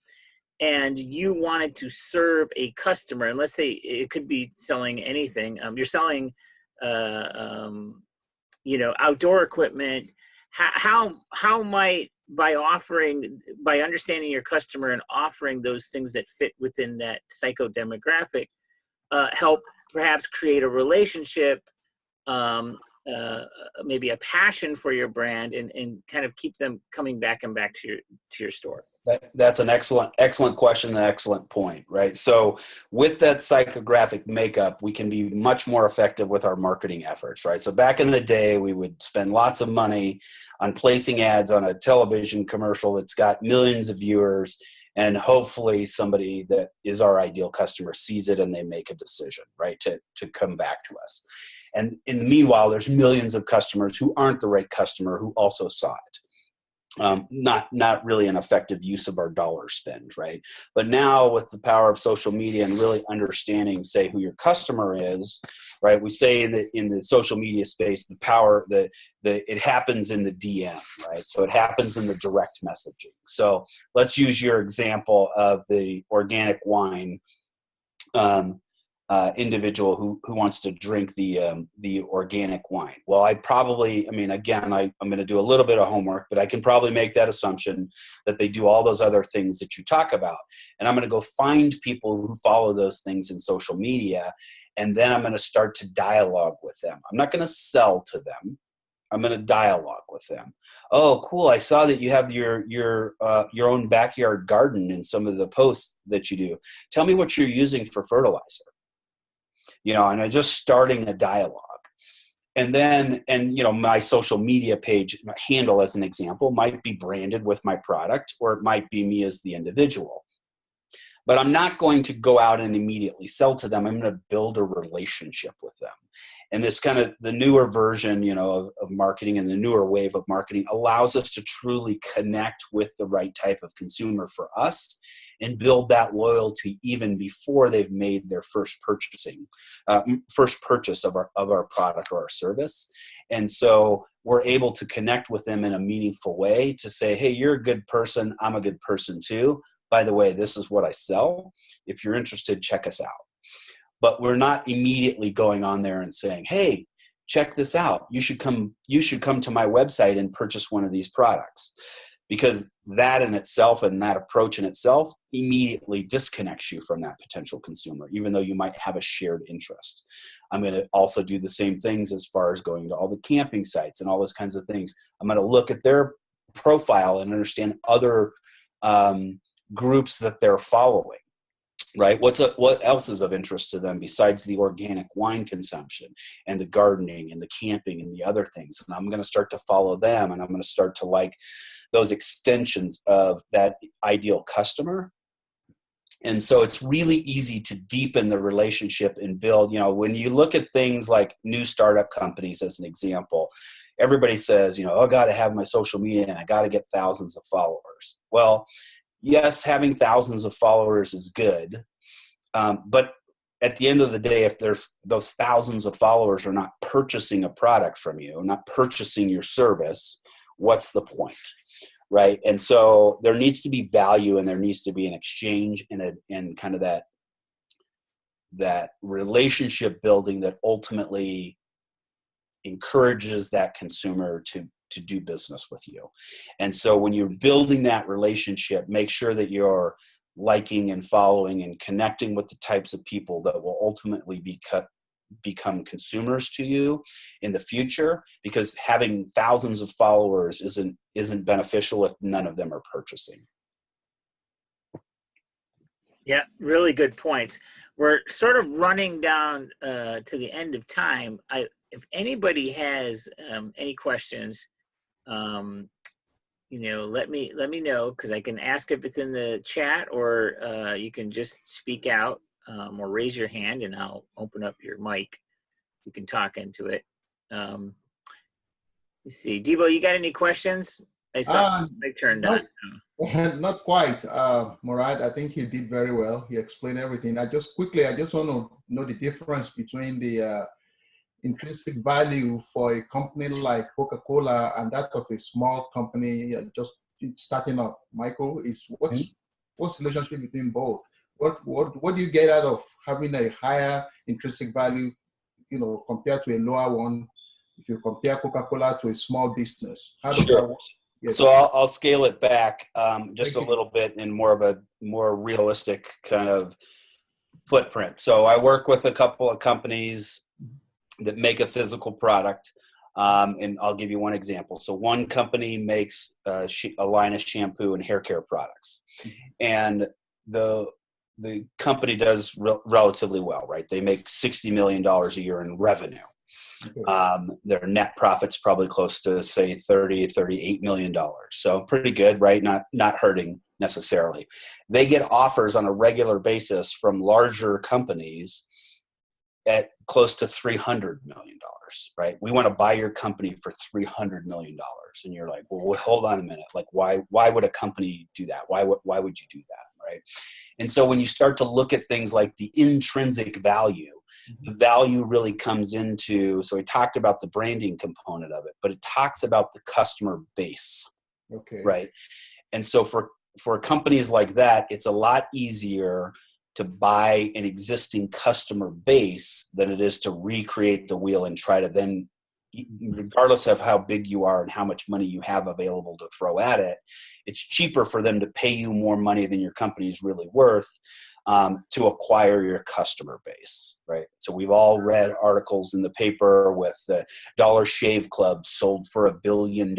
and you wanted to serve a customer, and let's say it could be selling anything, you're selling outdoor equipment, how might, by understanding your customer and offering those things that fit within that psychodemographic, help perhaps create a relationship, maybe a passion for your brand, and kind of keep them coming back to your store? That's an excellent question, and an excellent point, right? So with that psychographic makeup, we can be much more effective with our marketing efforts, right? So back in the day, we would spend lots of money on placing ads on a television commercial that's got millions of viewers, and hopefully somebody that is our ideal customer sees it and they make a decision, right, to come back to us. And in the meanwhile, there's millions of customers who aren't the right customer who also saw it. Not really an effective use of our dollar spend, right? But now with the power of social media and really understanding, say, who your customer is, right? We say in the social media space, the power that it happens in the DM, right? So it happens in the direct messaging. So let's use your example of the organic wine individual who wants to drink the organic wine. Well, I'm going to do a little bit of homework, but I can probably make that assumption that they do all those other things that you talk about. And I'm going to go find people who follow those things in social media, and then I'm going to start to dialogue with them. I'm not going to sell to them. I'm going to dialogue with them. Oh, cool. I saw that you have your own backyard garden in some of the posts that you do. Tell me what you're using for fertilizer. And I'm just starting a dialogue. And then, my social media page handle, as an example, might be branded with my product, or it might be me as the individual. But I'm not going to go out and immediately sell to them. I'm going to build a relationship with them. And this kind of the newer version, of marketing, and the newer wave of marketing allows us to truly connect with the right type of consumer for us and build that loyalty even before they've made their first purchase of our product or our service. And so we're able to connect with them in a meaningful way to say, hey, you're a good person. I'm a good person too. By the way, this is what I sell. If you're interested, check us out. But we're not immediately going on there and saying, hey, check this out. You should come to my website and purchase one of these products. Because that in itself, and that approach in itself, immediately disconnects you from that potential consumer, even though you might have a shared interest. I'm going to also do the same things as far as going to all the camping sites and all those kinds of things. I'm going to look at their profile and understand other groups that they're following. Right? What else is of interest to them besides the organic wine consumption and the gardening and the camping and the other things? And I'm going to start to follow them, and I'm going to start to like those extensions of that ideal customer. And so it's really easy to deepen the relationship and build, when you look at things like new startup companies as an example, everybody says, I got to have my social media and I got to get thousands of followers. Well, yes, having thousands of followers is good. But at the end of the day, if there's those thousands of followers are not purchasing a product from you, not purchasing your service, what's the point? Right. And so there needs to be value, and there needs to be an exchange and kind of that relationship building that ultimately encourages that consumer to do business with you. And so when you're building that relationship, make sure that you're liking and following and connecting with the types of people that will ultimately become consumers to you in the future, because having thousands of followers isn't beneficial if none of them are purchasing. Yeah, really good points. We're sort of running down to the end of time. If anybody has any questions, let me know, because I can ask if it's in the chat, or you can just speak out or raise your hand, and I'll open up your mic. You can talk into it. Let's see, Debo, you got any questions? I saw I turned on. Not quite, Murad. I think he did very well. He explained everything. I just want to know the difference between the intrinsic value for a company like Coca-Cola and that of a small company just starting up. Michael, what's the relationship between both? What do you get out of having a higher intrinsic value, compared to a lower one? If you compare Coca-Cola to a small business, how does that work? Yes. So I'll scale it back just a little bit in more of a more realistic kind of footprint. So I work with a couple of companies that make a physical product, and I'll give you one example. So one company makes a line of shampoo and hair care products, and the company does relatively well, right? They make $60 million a year in revenue. Their net profit's probably close to, say, $38 million. So pretty good, right? Not hurting necessarily. They get offers on a regular basis from larger companies at close to $300 million, right? We want to buy your company for $300 million. And you're like, well, hold on a minute. Like, why would a company do that? Why would you do that, right? And so when you start to look at things like the intrinsic value, the value really comes into, so we talked about the branding component of it, but it talks about the customer base, right? And so for companies like that, it's a lot easier to buy an existing customer base than it is to recreate the wheel and try to then, regardless of how big you are and how much money you have available to throw at it, it's cheaper for them to pay you more money than your company is really worth to acquire your customer base, right? So we've all read articles in the paper with the Dollar Shave Club sold for $1 billion,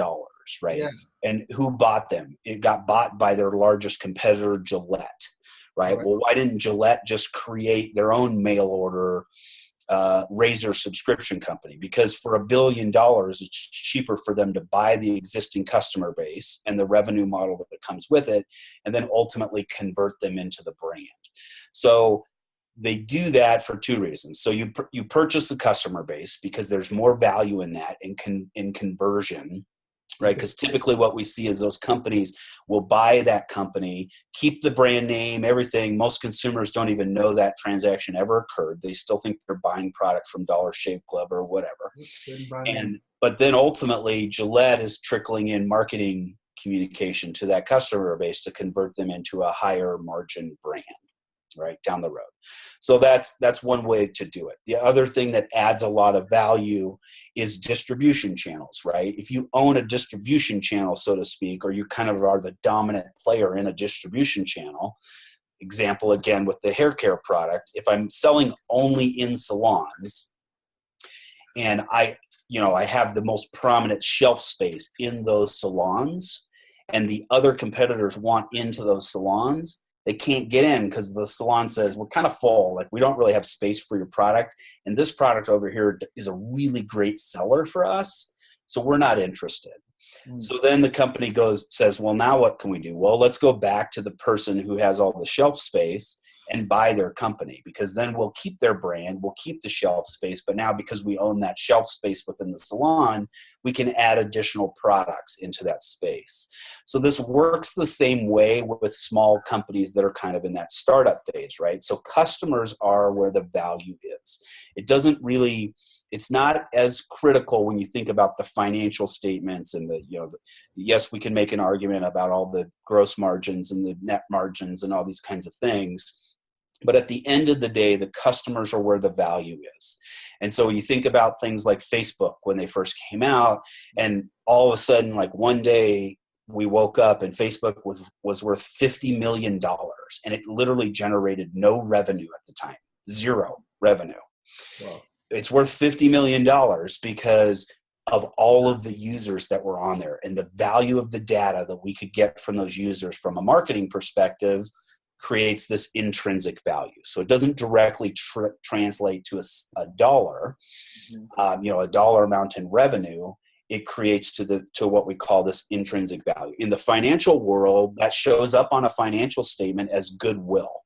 right? Yeah. And who bought them? It got bought by their largest competitor, Gillette, right? Well, why didn't Gillette just create their own mail order razor subscription company? Because for $1 billion, it's cheaper for them to buy the existing customer base and the revenue model that comes with it, and then ultimately convert them into the brand. So they do that for two reasons. So you purchase the customer base because there's more value in that in conversion, right? Because typically what we see is those companies will buy that company, keep the brand name, everything. Most consumers don't even know that transaction ever occurred. They still think they're buying product from Dollar Shave Club or whatever. But then ultimately Gillette is trickling in marketing communication to that customer base to convert them into a higher margin brand, right, down the road. So that's one way to do it. The other thing that adds a lot of value is distribution channels, right? If you own a distribution channel, so to speak, or you kind of are the dominant player in a distribution channel, example again with the hair care product, if I'm selling only in salons and I have the most prominent shelf space in those salons and the other competitors want into those salons, they can't get in because the salon says, we're kind of full. Like, we don't really have space for your product. And this product over here is a really great seller for us. So we're not interested. So then the company says, well, now what can we do? Well, let's go back to the person who has all the shelf space and buy their company, because then we'll keep their brand, we'll keep the shelf space. But now because we own that shelf space within the salon, we can add additional products into that space. So this works the same way with small companies that are kind of in that startup phase, right? So customers are where the value is. It's not as critical when you think about the financial statements and yes, we can make an argument about all the gross margins and the net margins and all these kinds of things. But at the end of the day, the customers are where the value is. And so you think about things like Facebook when they first came out, and all of a sudden, like one day we woke up and Facebook was worth $50 million, and it literally generated no revenue at the time, zero revenue. Wow. It's worth $50 million because of all of the users that were on there, and the value of the data that we could get from those users from a marketing perspective creates this intrinsic value. So it doesn't directly translate to a dollar, a dollar amount in revenue. It creates to what we call this intrinsic value. In the financial world, that shows up on a financial statement as goodwill,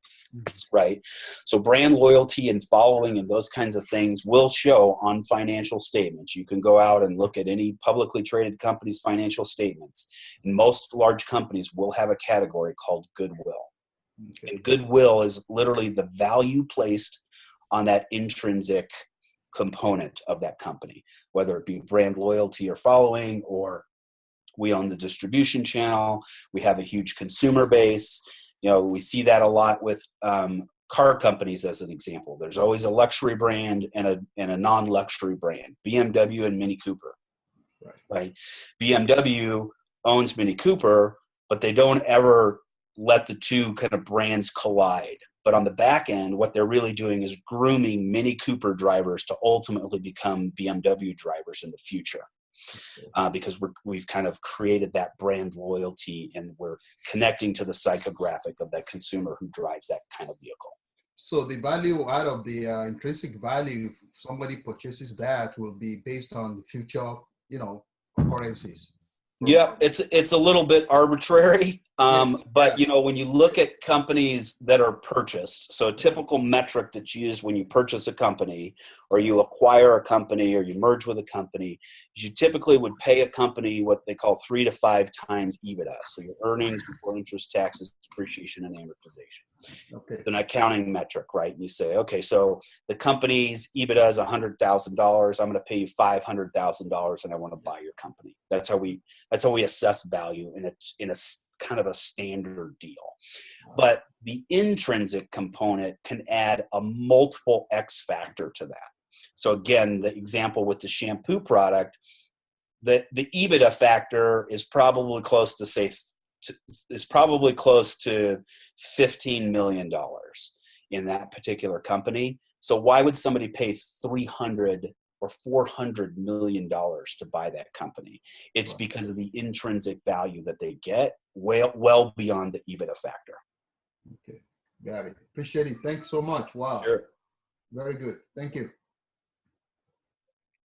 right? So brand loyalty and following and those kinds of things will show on financial statements. You can go out and look at any publicly traded company's financial statements, and most large companies will have a category called goodwill. Okay. And goodwill is literally the value placed on that intrinsic component of that company, whether it be brand loyalty or following, or we own the distribution channel, we have a huge consumer base. We see that a lot with car companies as an example. There's always a luxury brand and a non-luxury brand, BMW and Mini Cooper, right? BMW owns Mini Cooper, but they don't ever let the two kind of brands collide. But on the back end, what they're really doing is grooming Mini Cooper drivers to ultimately become BMW drivers in the future. Because we've kind of created that brand loyalty, and we're connecting to the psychographic of that consumer who drives that kind of vehicle. So the value out of the intrinsic value, if somebody purchases that, will be based on future, occurrences. Yeah, it's a little bit arbitrary, but when you look at companies that are purchased, so a typical metric that's used when you purchase a company or you acquire a company or you merge with a company is you typically would pay a company what they call 3 to 5 times EBITDA, so your earnings before interest, taxes, depreciation, and amortization. Okay. It's an accounting metric, right? And you say, okay, so the company's EBITDA is $100,000. I'm going to pay you $500,000, and I want to buy your company. That's how we assess value in a kind of a standard deal. But the intrinsic component can add a multiple X factor to that. So again, the example with the shampoo product, the EBITDA factor is probably close to $15 million in that particular company. So why would somebody pay $300 or $400 million to buy that company? It's because of the intrinsic value that they get well beyond the EBITDA factor. Okay, got it. Appreciate it. Thanks so much. Wow. Sure. Very good. Thank you.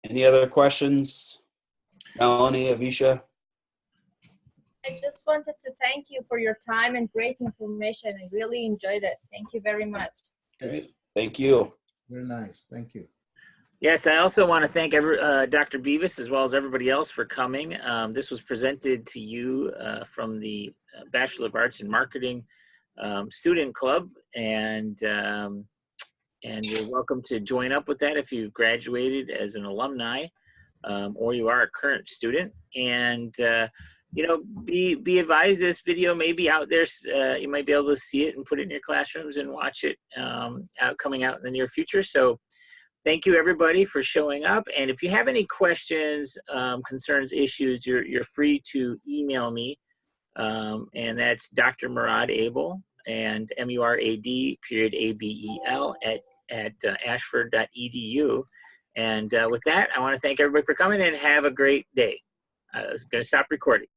Any other questions? Melanie, Avisha? I just wanted to thank you for your time and great information. I really enjoyed it. Thank you very much. Great. Thank you. Very nice. Thank you. Yes, I also want to thank Dr. Bevis as well as everybody else for coming. This was presented to you from the Bachelor of Arts in Marketing Student Club, and you're welcome to join up with that if you've graduated as an alumni or you are a current student. And be advised, this video may be out there. You might be able to see it and put it in your classrooms and watch it coming out in the near future. So thank you, everybody, for showing up. And if you have any questions, concerns, issues, you're free to email me. And that's Dr. Murad Abel, and MURAD ABEL at ashford.edu. And with that, I want to thank everybody for coming, and have a great day. I was going to stop recording.